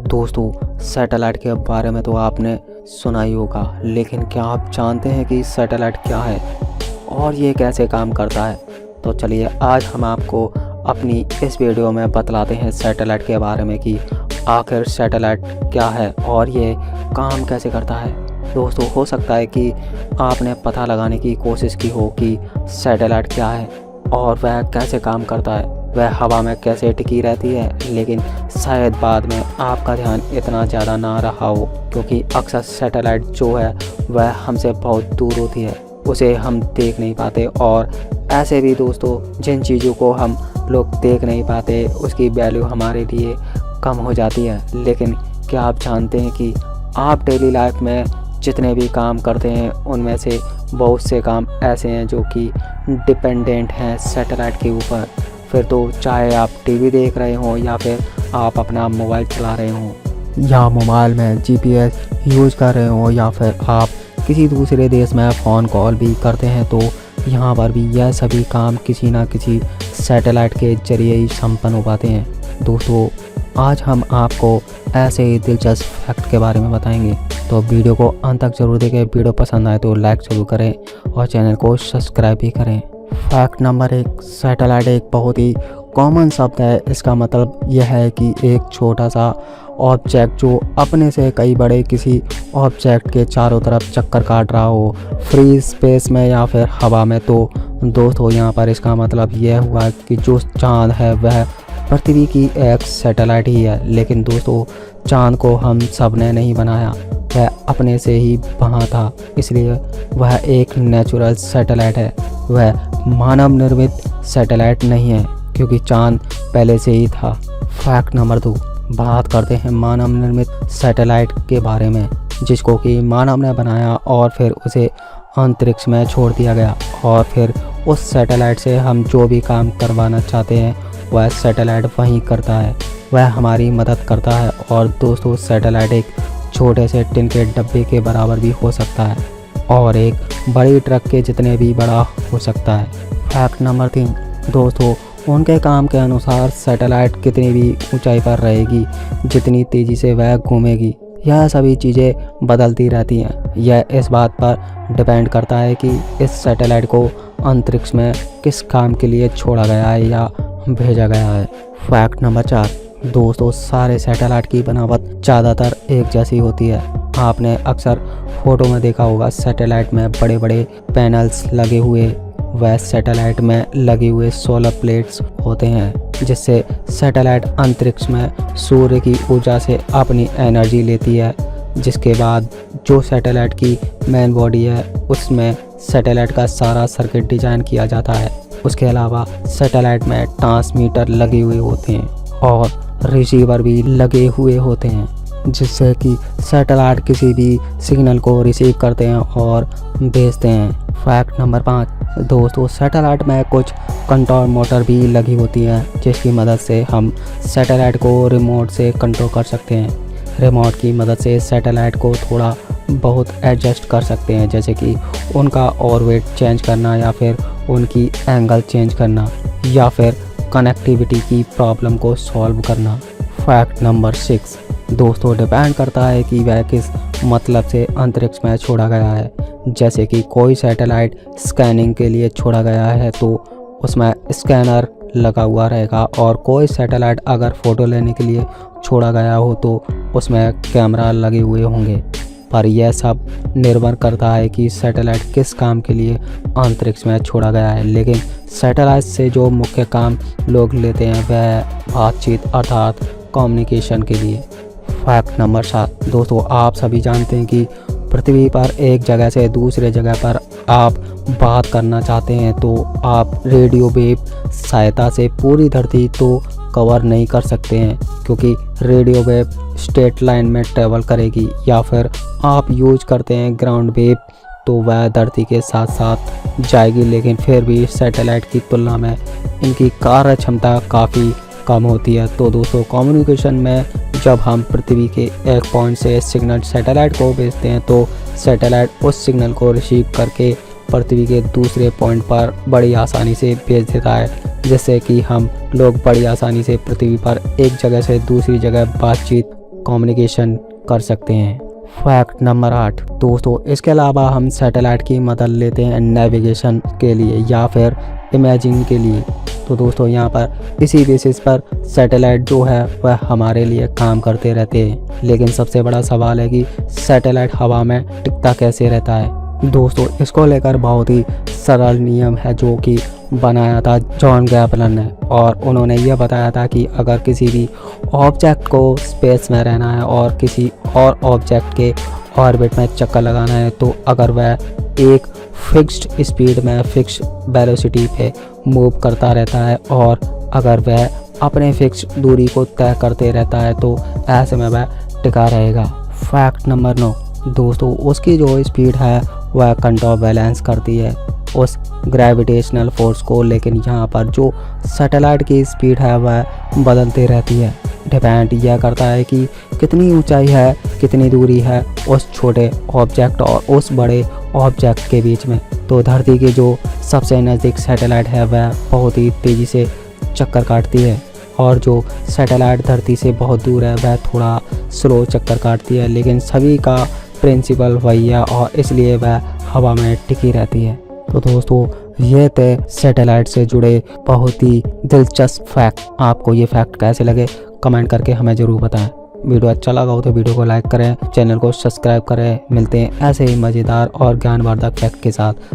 दोस्तों, सैटेलाइट के बारे में तो आपने सुना ही होगा, लेकिन क्या आप जानते हैं कि सैटेलाइट क्या है और ये कैसे काम करता है? तो चलिए आज हम आपको अपनी इस वीडियो में बतलाते हैं सैटेलाइट के बारे में कि आखिर सैटेलाइट क्या है और ये काम कैसे करता है। दोस्तों, हो सकता है कि आपने पता लगाने की कोशिश की हो कि सैटेलाइट क्या है और वह कैसे काम करता है, वह हवा में कैसे टिकी रहती है, लेकिन शायद बाद में आपका ध्यान इतना ज़्यादा ना रहा हो, क्योंकि अक्सर सैटेलाइट जो है वह हमसे बहुत दूर होती है, उसे हम देख नहीं पाते। और ऐसे भी दोस्तों, जिन चीज़ों को हम लोग देख नहीं पाते उसकी वैल्यू हमारे लिए कम हो जाती है। लेकिन क्या आप जानते हैं कि आप डेली लाइफ में जितने भी काम करते हैं उनमें से बहुत से काम ऐसे हैं जो कि डिपेंडेंट हैं सैटेलाइट के ऊपर। फिर तो चाहे आप टीवी देख रहे हों या फिर आप अपना मोबाइल चला रहे हों या मोबाइल में जीपीएस यूज़ कर रहे हों या फिर आप किसी दूसरे देश में फ़ोन कॉल भी करते हैं, तो यहाँ पर भी यह सभी काम किसी ना किसी सैटेलाइट के ज़रिए ही संपन्न हो पाते हैं। दोस्तों, आज हम आपको ऐसे ही दिलचस्प फैक्ट के बारे में बताएंगे, तो वीडियो को अंत तक जरूर देखें। वीडियो पसंद आए तो लाइक जरूर करें और चैनल को सब्सक्राइब भी करें। फैक्ट नंबर 1, सैटेलाइट एक बहुत ही कॉमन शब्द है। इसका मतलब यह है कि एक छोटा सा ऑब्जेक्ट जो अपने से कई बड़े किसी ऑब्जेक्ट के चारों तरफ चक्कर काट रहा हो, फ्री स्पेस में या फिर हवा में। तो दोस्तों, यहाँ पर इसका मतलब यह हुआ कि जो चाँद है वह पृथ्वी की एक सैटेलाइट ही है। लेकिन दोस्तों, चाँद को हम सब ने नहीं बनाया, वह अपने से ही वहाँ था, इसलिए वह एक नेचुरल सैटेलाइट है। वह मानव निर्मित सैटेलाइट नहीं है, क्योंकि चाँद पहले से ही था। फैक्ट नंबर 2, बात करते हैं मानव निर्मित सैटेलाइट के बारे में, जिसको कि मानव ने बनाया और फिर उसे अंतरिक्ष में छोड़ दिया गया। और फिर उस सैटेलाइट से हम जो भी काम करवाना चाहते हैं वह सैटेलाइट वहीं करता है, वह हमारी मदद करता है। और दोस्तों, सैटेलाइट एक छोटे से टिन के डब्बे के बराबर भी हो सकता है और एक बड़ी ट्रक के जितने भी बड़ा हो सकता है। फैक्ट नंबर 3, दोस्तों, उनके काम के अनुसार सैटेलाइट कितनी भी ऊंचाई पर रहेगी, जितनी तेज़ी से वह घूमेगी, यह सभी चीज़ें बदलती रहती हैं। यह इस बात पर डिपेंड करता है कि इस सैटेलाइट को अंतरिक्ष में किस काम के लिए छोड़ा गया है या भेजा गया है। फैक्ट नंबर 4, दोस्तों, सारे सैटेलाइट की बनावट ज़्यादातर एक जैसी होती है। आपने अक्सर फोटो में देखा होगा, सैटेलाइट में बड़े बड़े पैनल्स लगे हुए, वह सैटेलाइट में लगे हुए सोलर प्लेट्स होते हैं, जिससे सैटेलाइट अंतरिक्ष में सूर्य की ऊर्जा से अपनी एनर्जी लेती है। जिसके बाद जो सैटेलाइट की मेन बॉडी है उसमें सैटेलाइट का सारा सर्किट डिज़ाइन किया जाता है। उसके अलावा सैटेलाइट में ट्रांसमीटर लगे हुए होते हैं और रिसीवर भी लगे हुए होते हैं, जिससे कि सैटेलाइट किसी भी सिग्नल को रिसीव करते हैं और भेजते हैं। फैक्ट नंबर 5, दोस्तों, सैटेलाइट में कुछ कंट्रोल मोटर भी लगी होती है, जिसकी मदद से हम सैटेलाइट को रिमोट से कंट्रोल कर सकते हैं। रिमोट की मदद से सैटेलाइट को थोड़ा बहुत एडजस्ट कर सकते हैं, जैसे कि उनका ऑर्बिट चेंज करना या फिर उनकी एंगल चेंज करना या फिर कनेक्टिविटी की प्रॉब्लम को सॉल्व करना। फैक्ट नंबर 6, दोस्तों, डिपेंड करता है कि वह किस मतलब से अंतरिक्ष में छोड़ा गया है। जैसे कि कोई सैटेलाइट स्कैनिंग के लिए छोड़ा गया है तो उसमें स्कैनर लगा हुआ रहेगा, और कोई सैटेलाइट अगर फ़ोटो लेने के लिए छोड़ा गया हो तो उसमें कैमरा लगे हुए होंगे। पर यह सब निर्भर करता है कि सैटेलाइट किस काम के लिए अंतरिक्ष में छोड़ा गया है। लेकिन सैटेलाइट से जो मुख्य काम लोग लेते हैं वह बातचीत अर्थात कम्युनिकेशन के लिए। फैक्ट नंबर 7, दोस्तों, आप सभी जानते हैं कि पृथ्वी पर एक जगह से दूसरे जगह पर आप बात करना चाहते हैं तो आप रेडियो वेव सहायता से पूरी धरती तो कवर नहीं कर सकते हैं, क्योंकि रेडियो वेव स्ट्रेट लाइन में ट्रेवल करेगी, या फिर आप यूज करते हैं ग्राउंड वेव तो वह धरती के साथ साथ जाएगी। लेकिन फिर भी सैटेलाइट की तुलना में इनकी कार्य क्षमता काफ़ी कम होती है। तो दोस्तों, कम्युनिकेशन में जब हम पृथ्वी के एक पॉइंट से सिग्नल सैटेलाइट को भेजते हैं तो सैटेलाइट उस सिग्नल को रिसीव करके पृथ्वी के दूसरे पॉइंट पर बड़ी आसानी से भेज देता है, जिससे कि हम लोग बड़ी आसानी से पृथ्वी पर एक जगह से दूसरी जगह बातचीत कम्युनिकेशन कर सकते हैं। फैक्ट नंबर 8 दोस्तों, इसके अलावा हम सैटेलाइट की मदद लेते हैं नेविगेशन के लिए या फिर इमेजिंग के लिए। तो दोस्तों यहाँ पर इसी बेसिस पर सैटेलाइट जो है वह हमारे लिए काम करते रहते हैं। लेकिन सबसे बड़ा सवाल है कि सैटेलाइट हवा में टिकता कैसे रहता है। दोस्तों इसको लेकर बहुत ही सरल नियम है जो कि बनाया था जॉन गैपलन ने, और उन्होंने ये बताया था कि अगर किसी भी ऑब्जेक्ट को स्पेस में रहना है और किसी और ऑब्जेक्ट के ऑर्बिट में चक्कर लगाना है, तो अगर वह एक फिक्स्ड स्पीड में फिक्स्ड वेलोसिटी पे मूव करता रहता है और अगर वह अपने फिक्स्ड दूरी को तय करते रहता है तो ऐसे में वह टिका रहेगा। फैक्ट नंबर 9 दोस्तों, उसकी जो स्पीड है वह काउंटर बैलेंस करती है उस ग्रेविटेशनल फोर्स को। लेकिन यहाँ पर जो सैटेलाइट की स्पीड है वह बदलती रहती है। डिपेंड यह करता है कि कितनी ऊंचाई है, कितनी दूरी है उस छोटे ऑब्जेक्ट और उस बड़े ऑब्जेक्ट के बीच में। तो धरती के जो सबसे नज़दीक सैटेलाइट है वह बहुत ही तेज़ी से चक्कर काटती है और जो सैटेलाइट धरती से बहुत दूर है वह थोड़ा स्लो चक्कर काटती है। लेकिन सभी का प्रिंसिपल वही है और इसलिए वह हवा में टिकी रहती है। तो दोस्तों ये थे सैटेलाइट से जुड़े बहुत ही दिलचस्प फैक्ट। आपको ये फैक्ट कैसे लगे कमेंट करके हमें ज़रूर बताएं। वीडियो अच्छा लगा हो तो वीडियो को लाइक करें, चैनल को सब्सक्राइब करें। मिलते हैं ऐसे ही मज़ेदार और ज्ञानवर्धक फैक्ट के साथ।